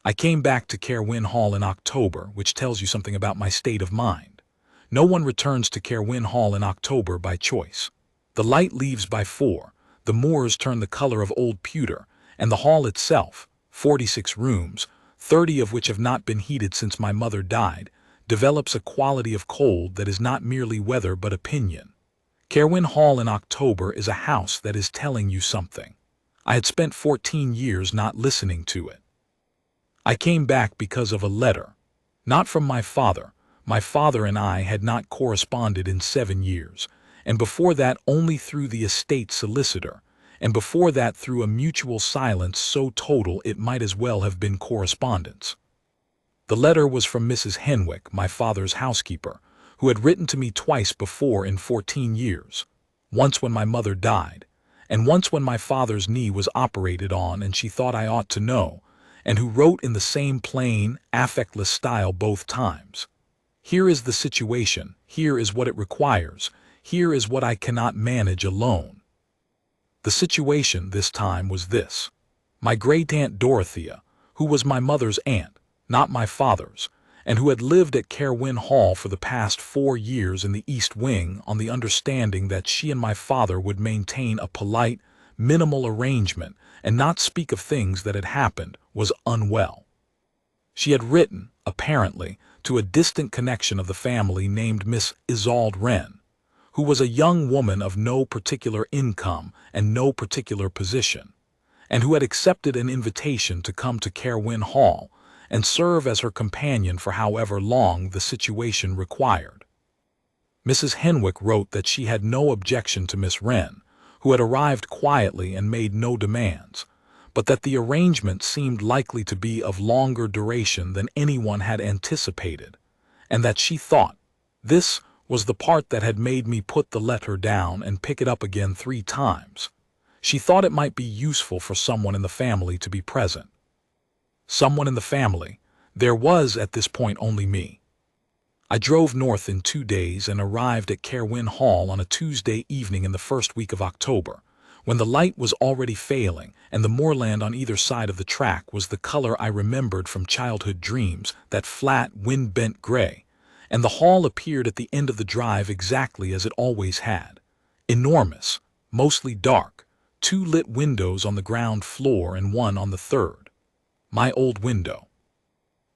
I came back to Caerwyn Hall in October, which tells you something about my state of mind. No one returns to Caerwyn Hall in October by choice. The light leaves by 4, the moors turn the color of old pewter, and the hall itself, 46 rooms, 30 of which have not been heated since my mother died, develops a quality of cold that is not merely weather but opinion. Caerwyn Hall in October is a house that is telling you something. I had spent 14 years not listening to it. I came back because of a letter. Not from my father. My father and I had not corresponded in 7 years, and before that only through the estate solicitor, and before that through a mutual silence so total it might as well have been correspondence. The letter was from Mrs. Henwick, my father's housekeeper, who had written to me twice before in 14 years, once when my mother died, and once when my father's knee was operated on and she thought I ought to know, and who wrote in the same plain, affectless style both times. Here is the situation, here is what it requires, here is what I cannot manage alone. The situation this time was this. My great-aunt Dorothea, who was my mother's aunt, not my father's, and who had lived at Caerwyn Hall for the past 4 years in the East Wing on the understanding that she and my father would maintain a polite, minimal arrangement and not speak of things that had happened, was unwell. She had written, apparently, to a distant connection of the family named Miss Isolde Wren, who was a young woman of no particular income and no particular position, and who had accepted an invitation to come to Caerwyn Hall and serve as her companion for however long the situation required. Mrs. Henwick wrote that she had no objection to Miss Wren, who had arrived quietly and made no demands, but that the arrangement seemed likely to be of longer duration than anyone had anticipated, and that she thought, this was the part that had made me put the letter down and pick it up again 3 times. She thought it might be useful for someone in the family to be present. Someone in the family. There was at this point only me. I drove north in 2 days and arrived at Caerwyn Hall on a Tuesday evening in the first week of October, when the light was already failing and the moorland on either side of the track was the color I remembered from childhood dreams, that flat, wind-bent gray, and the hall appeared at the end of the drive exactly as it always had. Enormous, mostly dark, 2 lit windows on the ground floor and 1 on the 3rd. My old window.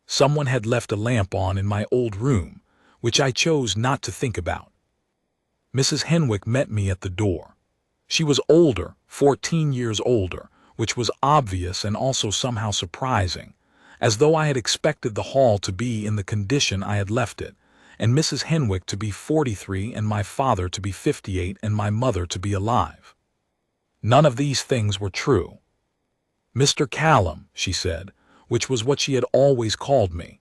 Someone had left a lamp on in my old room, which I chose not to think about. Mrs. Henwick met me at the door. She was older, 14 years older, which was obvious and also somehow surprising, as though I had expected the hall to be in the condition I had left it, and Mrs. Henwick to be 43 and my father to be 58 and my mother to be alive. None of these things were true. Mr. Callum, she said, which was what she had always called me.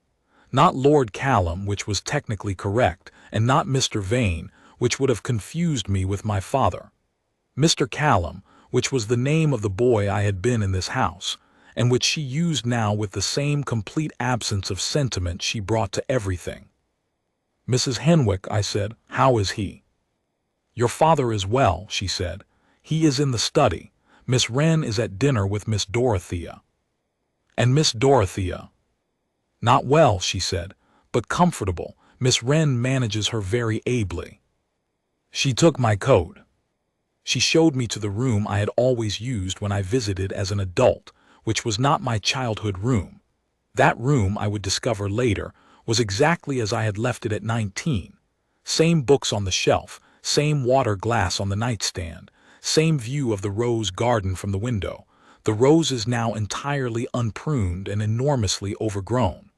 Not Lord Callum, which was technically correct, and not Mr. Vane, which would have confused me with my father. Mr. Callum, which was the name of the boy I had been in this house, and which she used now with the same complete absence of sentiment she brought to everything. Mrs. Henwick, I said, how is he? Your father is well, she said. He is in the study. Miss Wren is at dinner with Miss Dorothea. And Miss Dorothea? Not well, she said, but comfortable. Miss Wren manages her very ably. She took my coat. She showed me to the room I had always used when I visited as an adult, which was not my childhood room. That room, I would discover later, was exactly as I had left it at 19. Same books on the shelf, same water glass on the nightstand, same view of the rose garden from the window, the roses now entirely unpruned and enormously overgrown.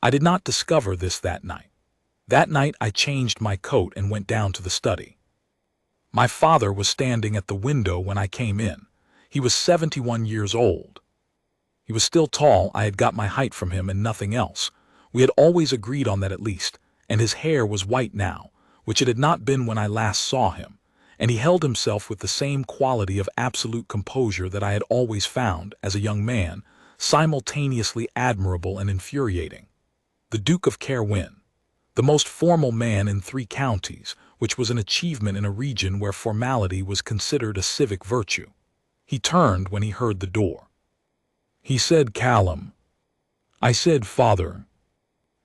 I did not discover this that night. That night I changed my coat and went down to the study. My father was standing at the window when I came in. He was 71 years old. He was still tall. I had got my height from him and nothing else. We had always agreed on that at least, and his hair was white now, which it had not been when I last saw him, and he held himself with the same quality of absolute composure that I had always found, as a young man, simultaneously admirable and infuriating. The Duke of Caerwyn, the most formal man in 3 counties, which was an achievement in a region where formality was considered a civic virtue. He turned when he heard the door. He said, Callum. I said, "Father."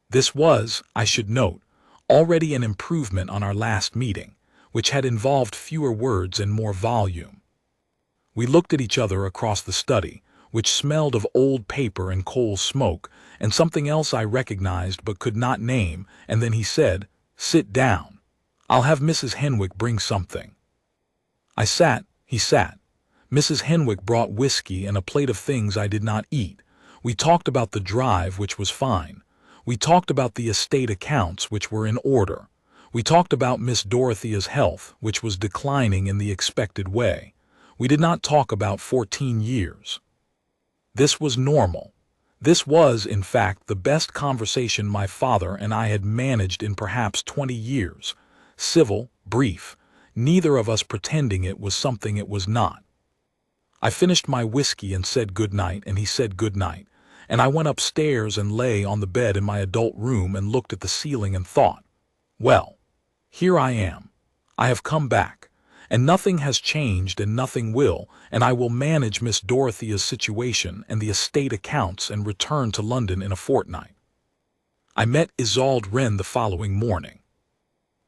This was, I should note, already an improvement on our last meeting, which had involved fewer words and more volume. We looked at each other across the study, which smelled of old paper and coal smoke, and something else I recognized but could not name, and then he said, "Sit down. I'll have Mrs. Henwick bring something." I sat, he sat. Mrs. Henwick brought whiskey and a plate of things I did not eat. We talked about the drive, which was fine. We talked about the estate accounts, which were in order. We talked about Miss Dorothea's health, which was declining in the expected way. We did not talk about 14 years. This was normal. This was, in fact, the best conversation my father and I had managed in perhaps 20 years. Civil, brief, neither of us pretending it was something it was not. I finished my whiskey and said good night, and he said good night, and I went upstairs and lay on the bed in my adult room and looked at the ceiling and thought, well, here I am. I have come back, and nothing has changed and nothing will, and I will manage Miss Dorothea's situation and the estate accounts and return to London in a fortnight. I met Isolde Wren the following morning.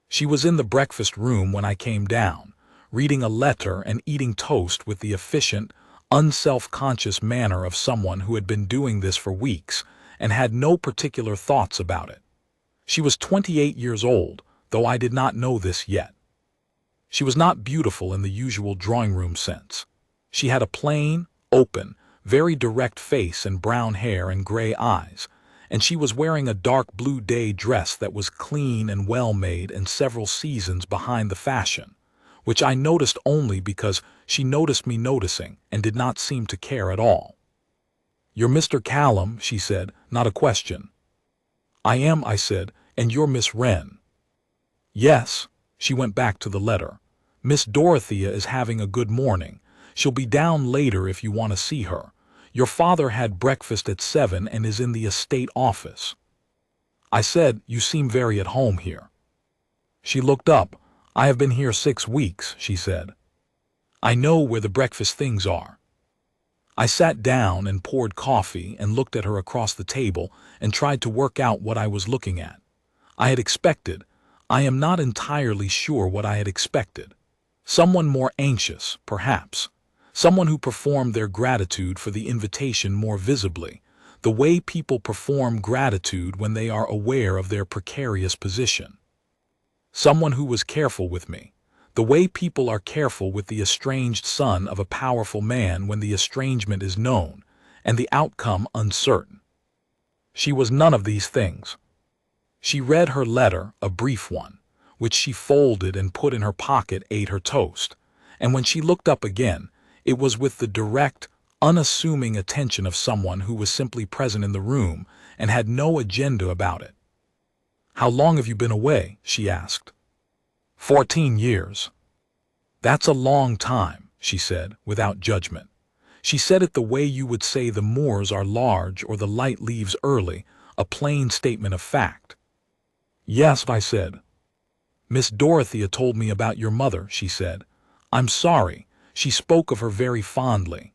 She was in the breakfast room when I came down, reading a letter and eating toast with the efficient, unself-conscious manner of someone who had been doing this for weeks and had no particular thoughts about it. She was 28 years old, though I did not know this yet. She was not beautiful in the usual drawing-room sense. She had a plain, open, very direct face and brown hair and gray eyes, and she was wearing a dark blue day dress that was clean and well-made and several seasons behind the fashion, which I noticed only because she noticed me noticing and did not seem to care at all. "You're Mr. Callum," she said, not a question. "I am," I said, "and you're Miss Wren." "Yes," she went back to the letter. "Miss Dorothea is having a good morning. She'll be down later if you want to see her. Your father had breakfast at 7 and is in the estate office." I said, "You seem very at home here." She looked up. "I have been here 6 weeks, she said. "I know where the breakfast things are." I sat down and poured coffee and looked at her across the table and tried to work out what I was looking at. I had expected, I am not entirely sure what I had expected. Someone more anxious, perhaps. Someone who performed their gratitude for the invitation more visibly, the way people perform gratitude when they are aware of their precarious position. Someone who was careful with me, the way people are careful with the estranged son of a powerful man when the estrangement is known and the outcome uncertain. She was none of these things. She read her letter, a brief one, which she folded and put in her pocket, ate her toast, and when she looked up again, it was with the direct, unassuming attention of someone who was simply present in the room and had no agenda about it. "How long have you been away?" she asked. 14 years. "That's a long time," she said, without judgment. She said it the way you would say the moors are large or the light leaves early, a plain statement of fact. "Yes," I said. "Miss Dorothea told me about your mother," she said. "I'm sorry. She spoke of her very fondly."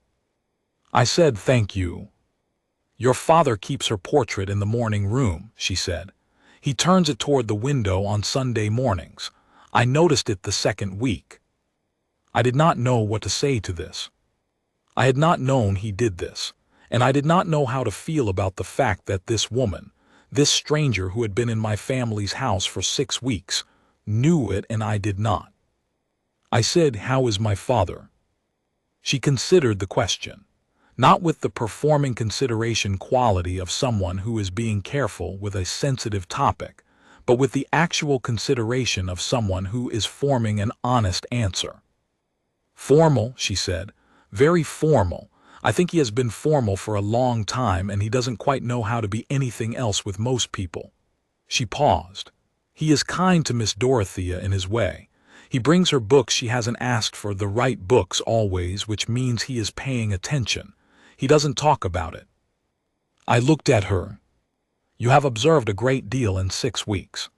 I said, "Thank you." "Your father keeps her portrait in the morning room," she said. "He turns it toward the window on Sunday mornings. I noticed it the second week." I did not know what to say to this. I had not known he did this, and I did not know how to feel about the fact that this woman, this stranger who had been in my family's house for 6 weeks, knew it and I did not. I said, "How is my father?" She considered the question, not with the performing consideration quality of someone who is being careful with a sensitive topic, but with the actual consideration of someone who is forming an honest answer. "Formal," she said, "very formal. I think he has been formal for a long time and he doesn't quite know how to be anything else with most people." She paused. "He is kind to Miss Dorothea in his way. He brings her books she hasn't asked for, the right books always, which means he is paying attention. He doesn't talk about it." I looked at her. "You have observed a great deal in 6 weeks."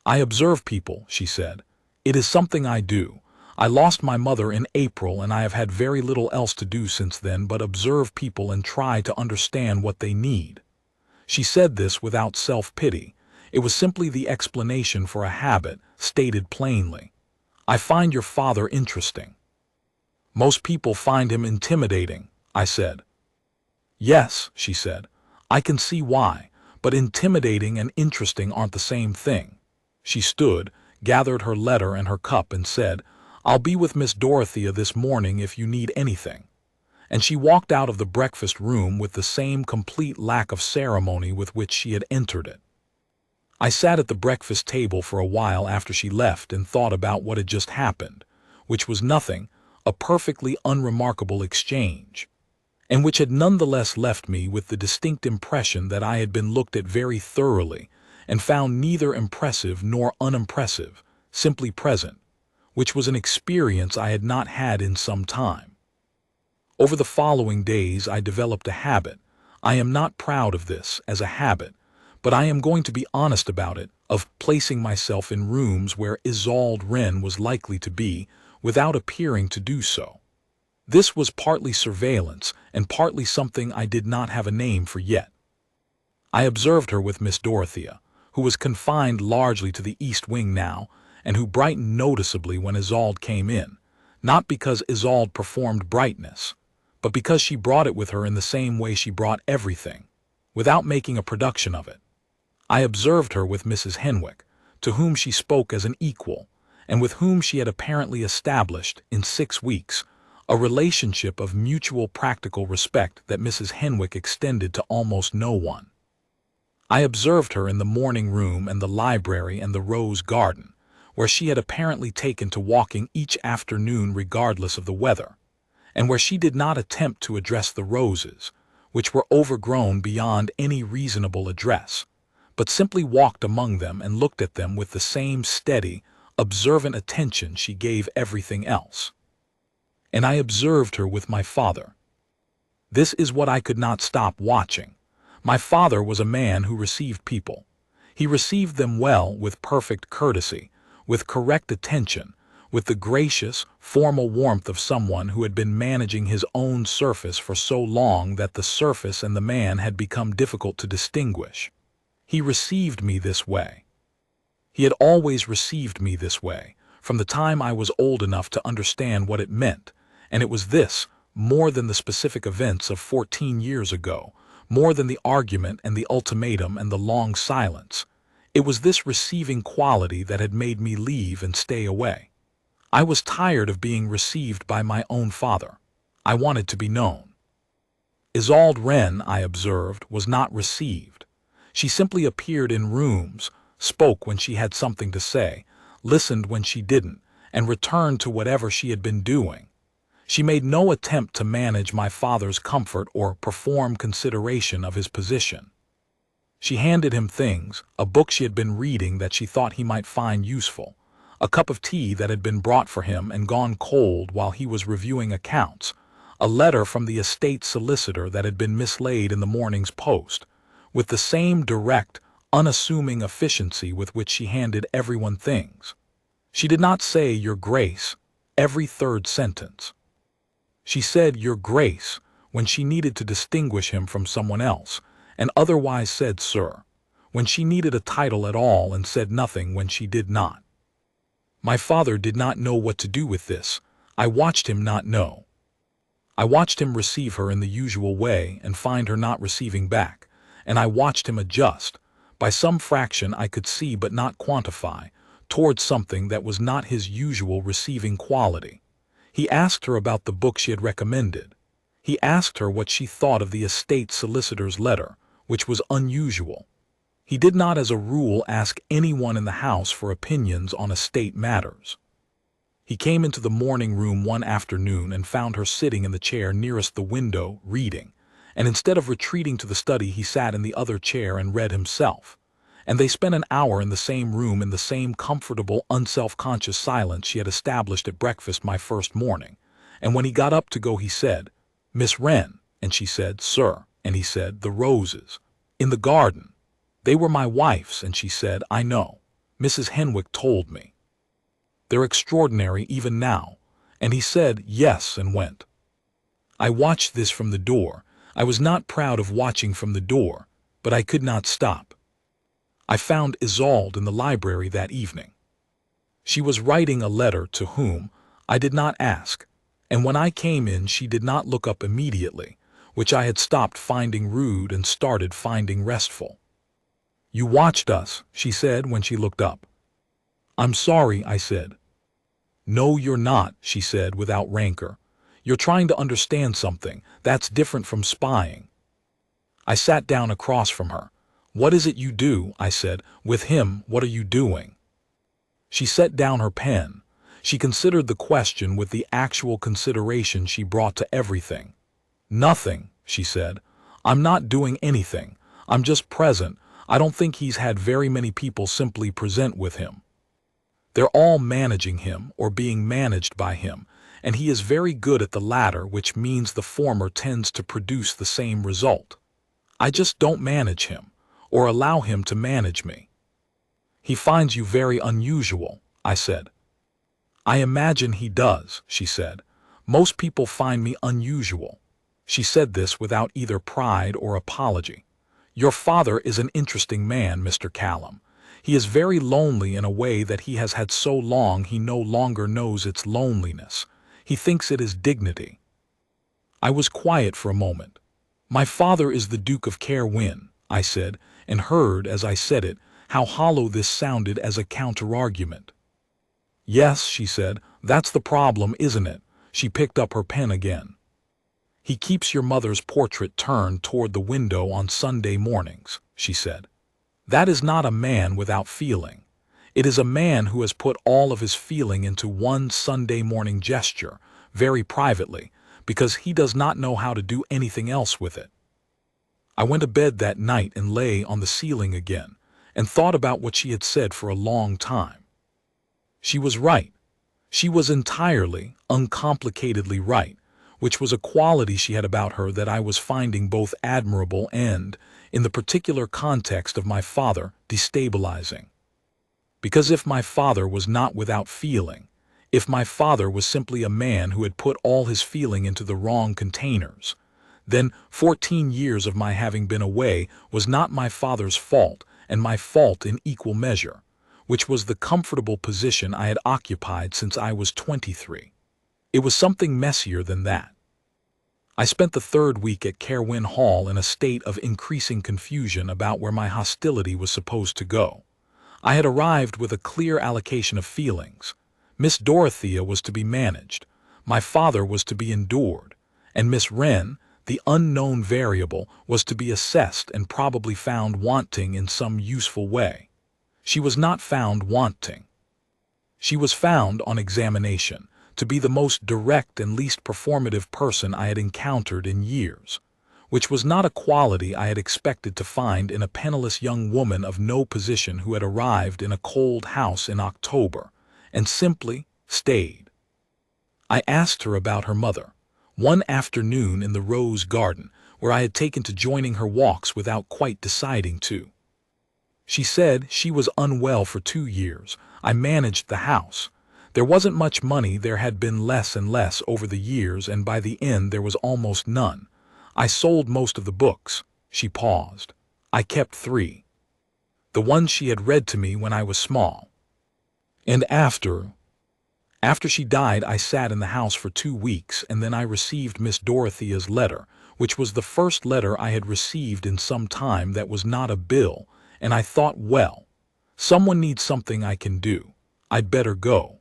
"I observe people," she said. "It is something I do. I lost my mother in April and I have had very little else to do since then but observe people and try to understand what they need." She said this without self-pity. It was simply the explanation for a habit, stated plainly. I find your father interesting. Most people find him intimidating, I said. Yes, she said. I can see why, but intimidating and interesting aren't the same thing. She stood, gathered her letter and her cup and said, I'll be with Miss Dorothea this morning if you need anything. And she walked out of the breakfast room with the same complete lack of ceremony with which she had entered it. I sat at the breakfast table for a while after she left and thought about what had just happened, which was nothing, a perfectly unremarkable exchange, and which had nonetheless left me with the distinct impression that I had been looked at very thoroughly and found neither impressive nor unimpressive, simply present, which was an experience I had not had in some time. Over the following days I developed a habit. I am not proud of this as a habit, but I am going to be honest about it, of placing myself in rooms where Isolde Wren was likely to be without appearing to do so. This was partly surveillance and partly something I did not have a name for yet. I observed her with Miss Dorothea, who was confined largely to the east wing now, and who brightened noticeably when Isolde came in, not because Isolde performed brightness, but because she brought it with her in the same way she brought everything, without making a production of it. I observed her with Mrs. Henwick, to whom she spoke as an equal, and with whom she had apparently established, in 6 weeks, a relationship of mutual practical respect that Mrs. Henwick extended to almost no one. I observed her in the morning room and the library and the rose garden, where she had apparently taken to walking each afternoon regardless of the weather, and where she did not attempt to address the roses, which were overgrown beyond any reasonable address, but simply walked among them and looked at them with the same steady, observant attention she gave everything else. And I observed her with my father. This is what I could not stop watching. My father was a man who received people. He received them well, with perfect courtesy, with correct attention, with the gracious, formal warmth of someone who had been managing his own surface for so long that the surface and the man had become difficult to distinguish. He received me this way. He had always received me this way, from the time I was old enough to understand what it meant, and it was this, more than the specific events of 14 years ago, more than the argument and the ultimatum and the long silence. It was this receiving quality that had made me leave and stay away. I was tired of being received by my own father. I wanted to be known. Isolde Wren, I observed, was not received. She simply appeared in rooms, spoke when she had something to say, listened when she didn't, and returned to whatever she had been doing. She made no attempt to manage my father's comfort or perform consideration of his position. She handed him things, a book she had been reading that she thought he might find useful, a cup of tea that had been brought for him and gone cold while he was reviewing accounts, a letter from the estate solicitor that had been mislaid in the morning's post, with the same direct, unassuming efficiency with which she handed everyone things. She did not say, Your Grace, every third sentence. She said, Your Grace, when she needed to distinguish him from someone else, and otherwise said, Sir, when she needed a title at all and said nothing when she did not. My father did not know what to do with this. I watched him not know. I watched him receive her in the usual way and find her not receiving back, and I watched him adjust, by some fraction I could see but not quantify, towards something that was not his usual receiving quality. He asked her about the book she had recommended. He asked her what she thought of the estate solicitor's letter, which was unusual. He did not as a rule ask anyone in the house for opinions on estate matters. He came into the morning room one afternoon and found her sitting in the chair nearest the window, reading, and instead of retreating to the study he sat in the other chair and read himself. And they spent an hour in the same room in the same comfortable, unself-conscious silence she had established at breakfast my first morning. And when he got up to go he said, Miss Wren, and she said, Sir, and he said, The roses. In the garden. They were my wife's, and she said, I know. Mrs. Henwick told me. They're extraordinary even now. And he said, Yes, and went. I watched this from the door. I was not proud of watching from the door. But I could not stop. I found Isolde in the library that evening. She was writing a letter to whom I did not ask, and when I came in she did not look up immediately, which I had stopped finding rude and started finding restful. "You watched us," she said when she looked up. "I'm sorry," I said. "No, you're not," she said without rancor. "You're trying to understand something. That's different from spying." I sat down across from her. "What is it you do?" I said. "With him, what are you doing?" She set down her pen. She considered the question with the actual consideration she brought to everything. "Nothing," she said. "I'm not doing anything. I'm just present. I don't think he's had very many people simply present with him. They're all managing him or being managed by him, and he is very good at the latter, which means the former tends to produce the same result. I just don't manage him, or allow him to manage me." "He finds you very unusual," I said. "I imagine he does," she said. "Most people find me unusual." She said this without either pride or apology. "Your father is an interesting man, Mr. Callum. He is very lonely in a way that he has had so long he no longer knows its loneliness. He thinks it is dignity." I was quiet for a moment. "My father is the Duke of Caerwyn," I said, and heard, as I said it, how hollow this sounded as a counter-argument. "Yes," she said, "that's the problem, isn't it?" She picked up her pen again. "He keeps your mother's portrait turned toward the window on Sunday mornings," she said. "That is not a man without feeling. It is a man who has put all of his feeling into one Sunday morning gesture, very privately, because he does not know how to do anything else with it." I went to bed that night and lay on the ceiling again, and thought about what she had said for a long time. She was right. She was entirely, uncomplicatedly right, which was a quality she had about her that I was finding both admirable and, in the particular context of my father, destabilizing. Because if my father was not without feeling, if my father was simply a man who had put all his feeling into the wrong containers, then 14 years of my having been away was not my father's fault, and my fault in equal measure, which was the comfortable position I had occupied since I was 23. It was something messier than that. I spent the third week at Caerwyn Hall in a state of increasing confusion about where my hostility was supposed to go. I had arrived with a clear allocation of feelings. Miss Dorothea was to be managed, my father was to be endured, and Miss Wren, the unknown variable, was to be assessed and probably found wanting in some useful way. She was not found wanting. She was found, on examination, to be the most direct and least performative person I had encountered in years, which was not a quality I had expected to find in a penniless young woman of no position who had arrived in a cold house in October, and simply stayed. I asked her about her mother, one afternoon in the rose garden, where I had taken to joining her walks without quite deciding to. She said she was unwell for 2 years. I managed the house. There wasn't much money, there had been less and less over the years, and by the end there was almost none. I sold most of the books. She paused. I kept 3. The ones she had read to me when I was small. And after she died, I sat in the house for 2 weeks, and then I received Miss Dorothea's letter, which was the first letter I had received in some time that was not a bill, and I thought, well, someone needs something I can do. I'd better go.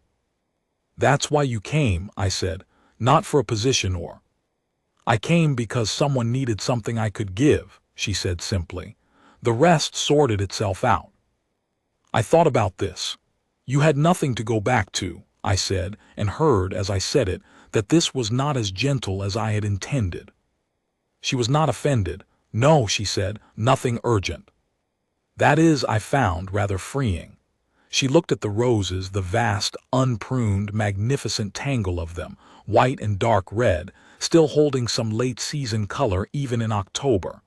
"That's why you came," I said, "not for a position or—" "I came because someone needed something I could give," she said simply. "The rest sorted itself out." I thought about this. "You had nothing to go back to," I said, and heard, as I said it, that this was not as gentle as I had intended. She was not offended. "No," she said, "nothing urgent." That is, I found, rather freeing. She looked at the roses, the vast, unpruned, magnificent tangle of them, white and dark red, still holding some late-season color even in October.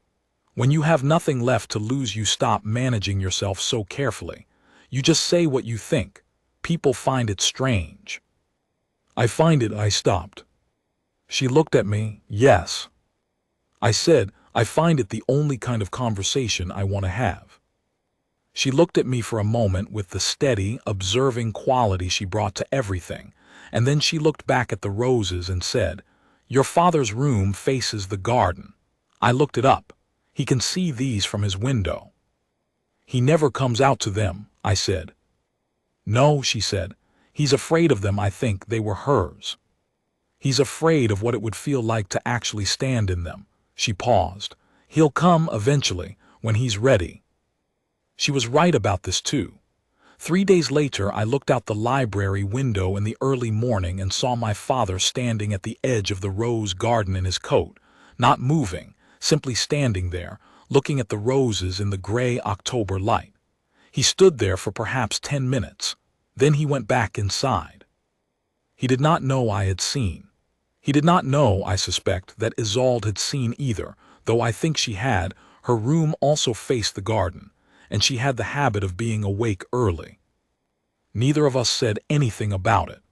When you have nothing left to lose, you stop managing yourself so carefully. You just say what you think. People find it strange. "I find it," I stopped. She looked at me. "Yes." I said, I find it the only kind of conversation I want to have." She looked at me for a moment with the steady, observing quality she brought to everything, and then she looked back at the roses and said, "Your father's room faces the garden. I looked it up. He can see these from his window." "He never comes out to them," I said. "No," she said. "He's afraid of them. I think they were hers. He's afraid of what it would feel like to actually stand in them." She paused. "He'll come eventually, when he's ready." She was right about this too. 3 days later, I looked out the library window in the early morning and saw my father standing at the edge of the rose garden in his coat, not moving, simply standing there, looking at the roses in the gray October light. He stood there for perhaps 10 minutes. Then he went back inside. He did not know I had seen. He did not know, I suspect, that Isolde had seen either, though I think she had. Her room also faced the garden, and she had the habit of being awake early. Neither of us said anything about it.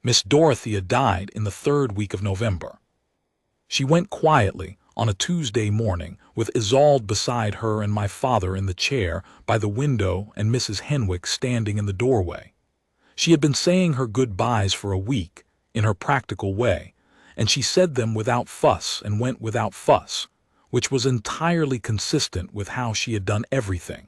Miss Dorothea died in the 3rd week of November. She went quietly on a Tuesday morning, with Isolde beside her and my father in the chair by the window and Mrs. Henwick standing in the doorway. She had been saying her goodbyes for a week, in her practical way, and she said them without fuss and went without fuss, which was entirely consistent with how she had done everything.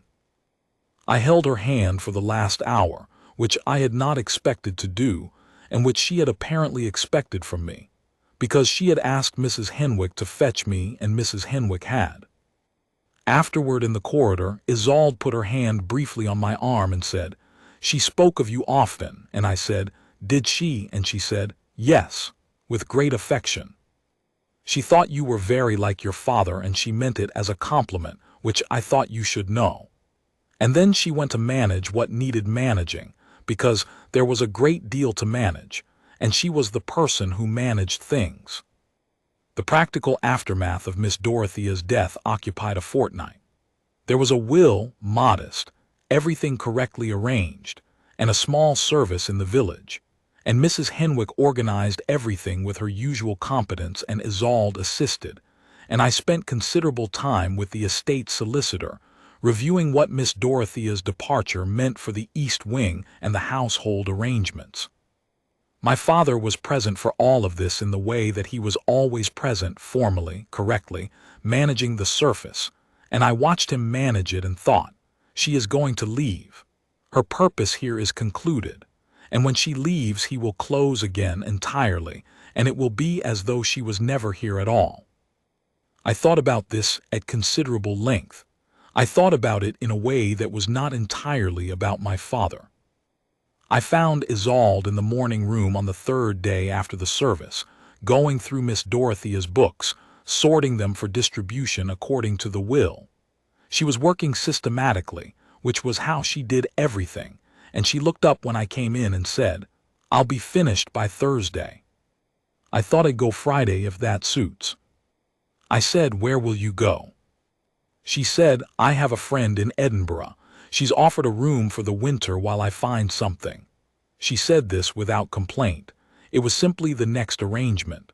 I held her hand for the last hour, which I had not expected to do, and which she had apparently expected from me, because she had asked Mrs. Henwick to fetch me, and Mrs. Henwick had. Afterward in the corridor, Isolde put her hand briefly on my arm and said, "She spoke of you often," and I said, "Did she?" and she said, "Yes, with great affection. She thought you were very like your father, and she meant it as a compliment, which I thought you should know." And then she went to manage what needed managing, because there was a great deal to manage, and she was the person who managed things. The practical aftermath of Miss Dorothea's death occupied a fortnight. There was a will, modest, everything correctly arranged, and a small service in the village, and Mrs. Henwick organized everything with her usual competence, and Isolde assisted, and I spent considerable time with the estate solicitor, reviewing what Miss Dorothea's departure meant for the East Wing and the household arrangements. My father was present for all of this in the way that he was always present, formally, correctly, managing the surface, and I watched him manage it and thought, "She is going to leave. Her purpose here is concluded, and when she leaves he will close again entirely, and it will be as though she was never here at all." I thought about this at considerable length. I thought about it in a way that was not entirely about my father. I found Isolde in the morning room on the 3rd day after the service, going through Miss Dorothea's books, sorting them for distribution according to the will. She was working systematically, which was how she did everything, and she looked up when I came in and said, "I'll be finished by Thursday. I thought I'd go Friday if that suits." I said, "Where will you go?" She said, "I have a friend in Edinburgh. She's offered a room for the winter while I find something." She said this without complaint. It was simply the next arrangement.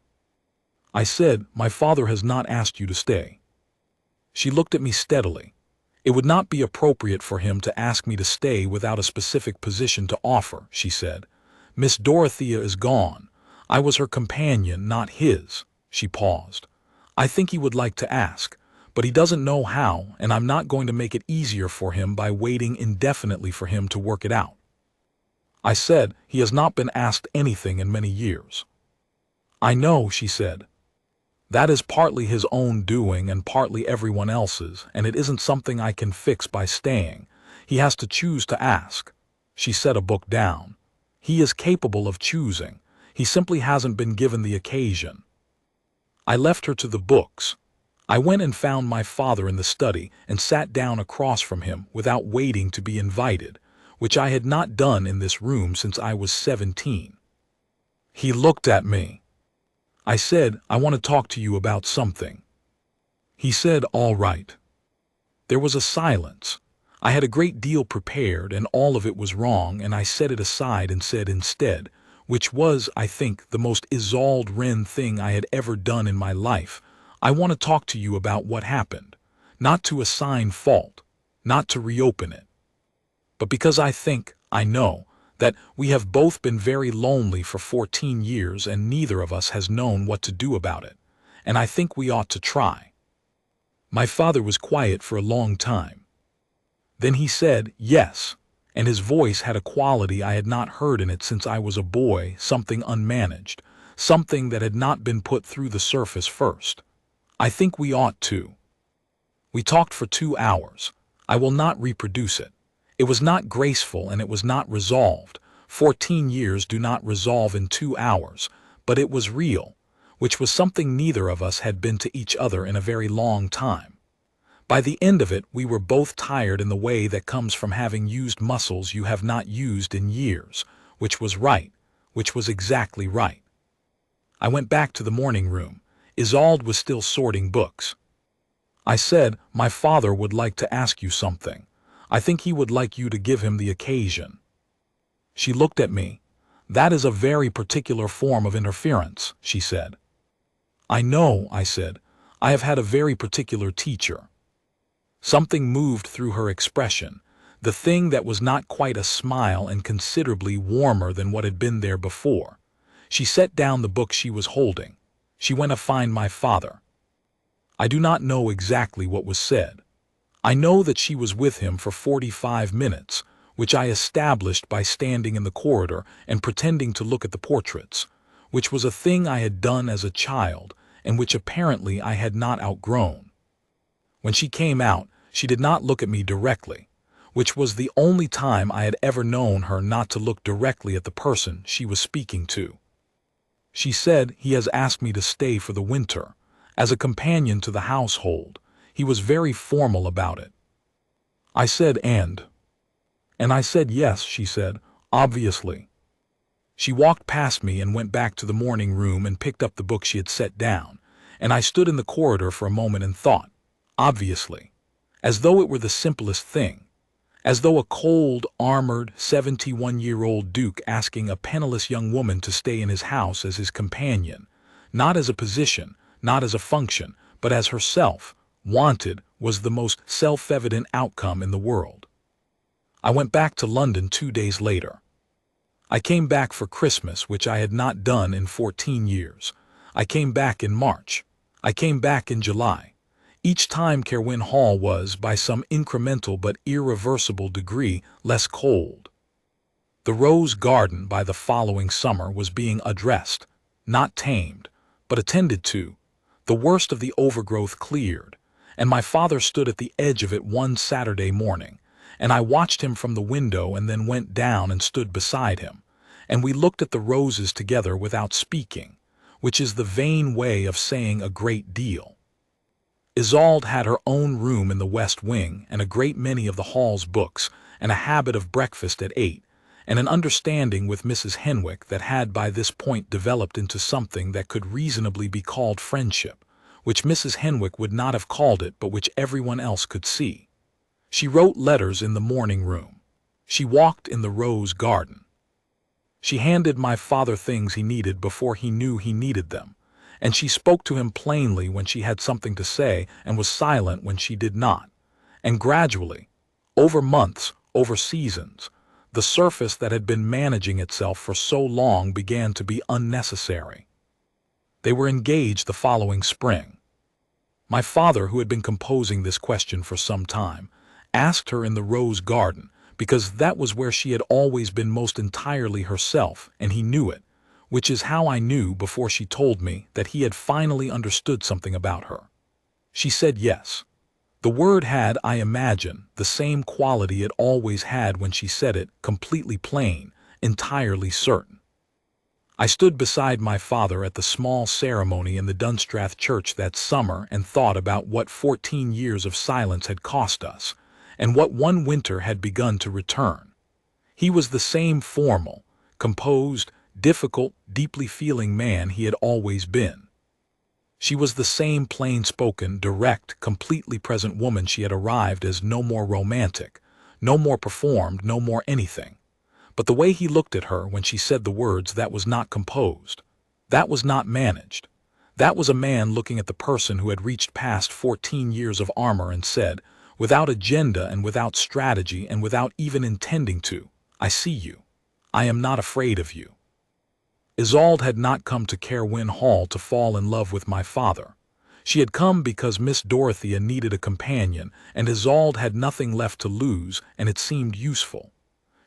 I said, "My father has not asked you to stay." She looked at me steadily. "It would not be appropriate for him to ask me to stay without a specific position to offer," she said. "Miss Dorothea is gone. I was her companion, not his." She paused. "I think he would like to ask, but he doesn't know how, and I'm not going to make it easier for him by waiting indefinitely for him to work it out." I said, "He has not been asked anything in many years." "I know," she said. "That is partly his own doing and partly everyone else's, and it isn't something I can fix by staying. He has to choose to ask." She set a book down. "He is capable of choosing. He simply hasn't been given the occasion." I left her to the books. I went and found my father in the study and sat down across from him without waiting to be invited, which I had not done in this room since I was 17. He looked at me. I said, "I want to talk to you about something." He said, "All right." There was a silence. I had a great deal prepared, and all of it was wrong, and I set it aside and said instead, which was, I think, the most Isolde Wren thing I had ever done in my life, I want to talk to you about what happened, not to assign fault, not to reopen it, but because I know, that we have both been very lonely for 14 years and neither of us has known what to do about it, and I think we ought to try." My father was quiet for a long time. Then he said, "Yes," and his voice had a quality I had not heard in it since I was a boy, something unmanaged, something that had not been put through the surface first. "I think we ought to." We talked for 2 hours. I will not reproduce it. It was not graceful and it was not resolved. 14 years do not resolve in 2 hours, but it was real, which was something neither of us had been to each other in a very long time. By the end of it, we were both tired in the way that comes from having used muscles you have not used in years, which was right, which was exactly right. I went back to the morning room. Isolde was still sorting books. I said, "My father would like to ask you something. I think he would like you to give him the occasion." She looked at me. "That is a very particular form of interference," she said. "I know," I said. "I have had a very particular teacher." Something moved through her expression, the thing that was not quite a smile and considerably warmer than what had been there before. She set down the book she was holding. She went to find my father. I do not know exactly what was said. I know that she was with him for 45 minutes, which I established by standing in the corridor and pretending to look at the portraits, which was a thing I had done as a child and which apparently I had not outgrown. When she came out, she did not look at me directly, which was the only time I had ever known her not to look directly at the person she was speaking to. She said, "He has asked me to stay for the winter, as a companion to the household. He was very formal about it." I said, And I said, "Yes," she said, "obviously." She walked past me and went back to the morning room and picked up the book she had set down, and I stood in the corridor for a moment and thought, obviously, as though it were the simplest thing, as though a cold, armored, 71-year-old duke asking a penniless young woman to stay in his house as his companion, not as a position, not as a function, but as herself, wanted, was the most self-evident outcome in the world. I went back to London 2 days later. I came back for Christmas, which I had not done in 14 years. I came back in March. I came back in July. Each time Caerwyn Hall was, by some incremental but irreversible degree, less cold. The rose garden by the following summer was being addressed, not tamed, but attended to, the worst of the overgrowth cleared, and my father stood at the edge of it one Saturday morning, and I watched him from the window and then went down and stood beside him, and we looked at the roses together without speaking, which is the vain way of saying a great deal. Isolde had her own room in the west wing and a great many of the Hall's books, and a habit of breakfast at 8, and an understanding with Mrs. Henwick that had by this point developed into something that could reasonably be called friendship, which Mrs. Henwick would not have called it but which everyone else could see. She wrote letters in the morning room. She walked in the rose garden. She handed my father things he needed before he knew he needed them, and she spoke to him plainly when she had something to say and was silent when she did not, and gradually, over months, over seasons, the surface that had been managing itself for so long began to be unnecessary. They were engaged the following spring. My father, who had been composing this question for some time, asked her in the rose garden, because that was where she had always been most entirely herself, and he knew it, which is how I knew before she told me that he had finally understood something about her. She said yes. The word had, I imagine, the same quality it always had when she said it, completely plain, entirely certain. I stood beside my father at the small ceremony in the Dunstrath church that summer and thought about what 14 years of silence had cost us, and what one winter had begun to return. He was the same formal, composed, difficult, deeply feeling man he had always been. She was the same plain-spoken, direct, completely present woman she had arrived as, no more romantic, no more performed, no more anything. But the way he looked at her when she said the words, that was not composed, that was not managed, That was a man looking at the person who had reached past 14 years of armor and said, without agenda and without strategy and without even intending to, I see you. I am not afraid of you. Isolde had not come to Caerwyn Hall to fall in love with my father. She had come because Miss Dorothea needed a companion, and Isolde had nothing left to lose, and it seemed useful.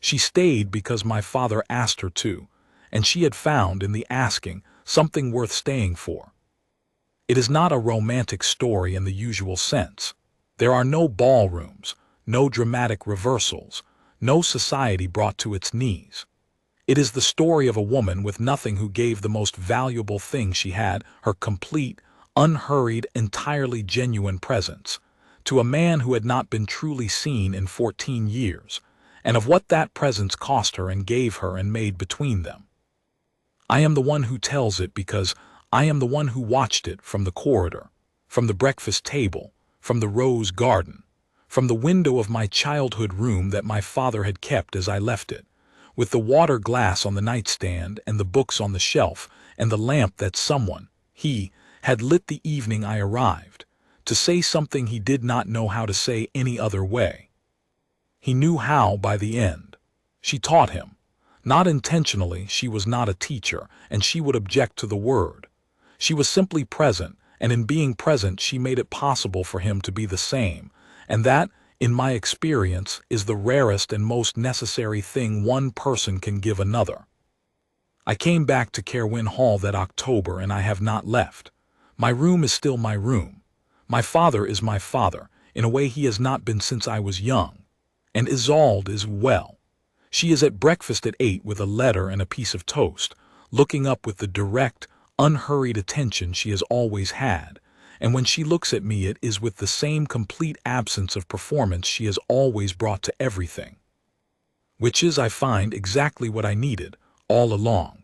She stayed because my father asked her to, and she had found in the asking something worth staying for. It is not a romantic story in the usual sense. There are no ballrooms, no dramatic reversals, no society brought to its knees. It is the story of a woman with nothing who gave the most valuable thing she had, her complete, unhurried, entirely genuine presence, to a man who had not been truly seen in 14 years, and of what that presence cost her and gave her and made between them. I am the one who tells it because I am the one who watched it from the corridor, from the breakfast table, from the rose garden, from the window of my childhood room that my father had kept as I left it, with the water glass on the nightstand and the books on the shelf and the lamp that someone, he, had lit the evening I arrived, to say something he did not know how to say any other way. He knew how by the end. She taught him. Not intentionally, she was not a teacher, and she would object to the word. She was simply present, and in being present she made it possible for him to be the same, and that, in my experience, is the rarest and most necessary thing one person can give another. I came back to Caerwyn Hall that October, and I have not left. My room is still my room. My father is my father, in a way he has not been since I was young. And Isolde is well. She is at breakfast at 8 with a letter and a piece of toast, looking up with the direct, unhurried attention she has always had, and when she looks at me it is with the same complete absence of performance she has always brought to everything. Which is, I find, exactly what I needed all along.